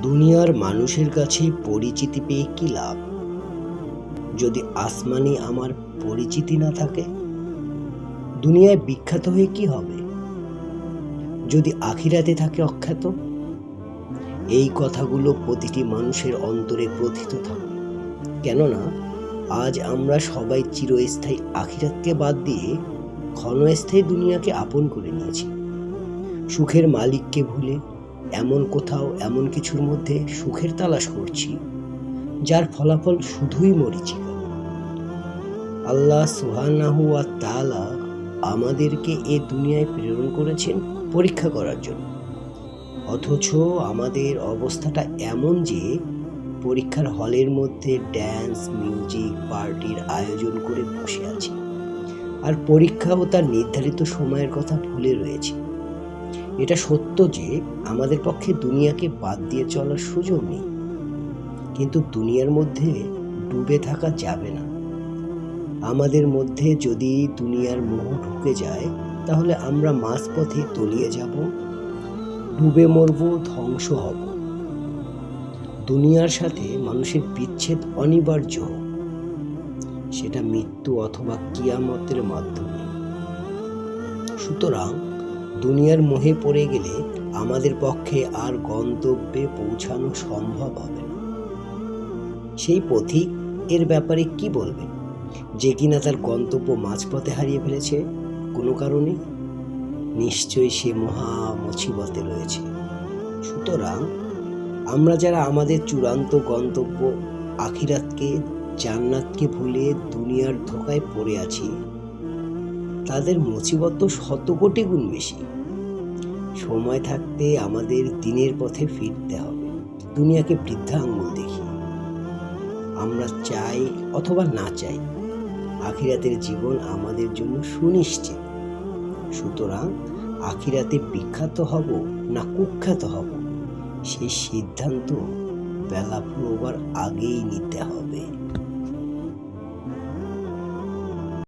দুনিয়ার মানুষের কাছে পরিচিতি পেয়ে কি লাভ? যদি আসমানে আমার পরিচিতি না থাকে? দুনিয়ায় বিখ্যাত হয়ে কি হবে যদি আখিরাতে থাকে অখ্যাত? এই কথাগুলো প্রতিটি মানুষের অন্তরে প্রথিত থাকে, কেননা আজ আমরা সবাই চিরস্থায়ী আখিরাতকে বাদ দিয়ে ক্ষণস্থায়ী দুনিয়াকে আপন করে নিয়েছি। সুখের মালিককে ভুলে এমন কোথাও এমন কিছুর মধ্যে সুখের তালাশ করছি যার ফলাফল শুধুই মরীচিকা। আল্লাহ সুবহানাহু ওয়া তাআলা আমাদেরকে এ দুনিয়ায় প্রেরণ করেছেন পরীক্ষা করার জন্য, অথচ আমাদের অবস্থাটা এমন যে পরীক্ষার হলের মধ্যে ড্যান্স, মিউজিক, পার্টির আয়োজন করে বসে আছি, আর পরীক্ষা ও তার নির্ধারিত সময়ের কথা ভুলে রয়েছে। এটা সত্য যে আমাদের পক্ষে দুনিয়াকে বাদ দিয়ে চলার সুযোগ নেই, কিন্তু দুনিয়ার মধ্যে ডুবে থাকা যাবে না। আমাদের মধ্যে যদি দুনিয়ার মোহ ঢুকে যায়, তাহলে আমরা মাঝপথে তলিয়ে যাব, ডুবে মরব, ধ্বংস হব। দুনিয়ার সাথে মানুষের বিচ্ছেদ অনিবার্য, সেটা মৃত্যু অথবা কিয়ামতের মাধ্যমে। সুতরাং দুনিয়ার মোহে পড়ে গেলে আমাদের পক্ষে আর গন্তব্যে পৌঁছানো সম্ভব হবে না। সেই পথিক এর ব্যাপারে কি বলবেন, যে কিনা তার গন্তব্য মাঝপথে হারিয়ে ফেলেছে কোনো কারণে? নিশ্চয়ই সে মহা মুসিবতে রয়েছে। সুতরাং আমরা যারা আমাদের চূড়ান্ত গন্তব্য আখিরাতকে, জান্নাতকে ভুলে দুনিয়ার ধোঁকায় পড়ে আছি, তাদের মুসিবত তো 100 কোটি গুণ বেশি। সময় থাকতে আমাদের দিনের পথে ফিরতে হবে, দুনিয়াকে বৃদ্ধা আঙ্গুল দেখিয়ে। আমরা চাই অথবা না চাই, আখিরাতের জীবন আমাদের জন্য সুনিশ্চিত। সুতরাং আখিরাতে বিখ্যাত হব না কুখ্যাত হব, সেই সিদ্ধান্ত বেলা পুরোবার আগেই নিতে হবে।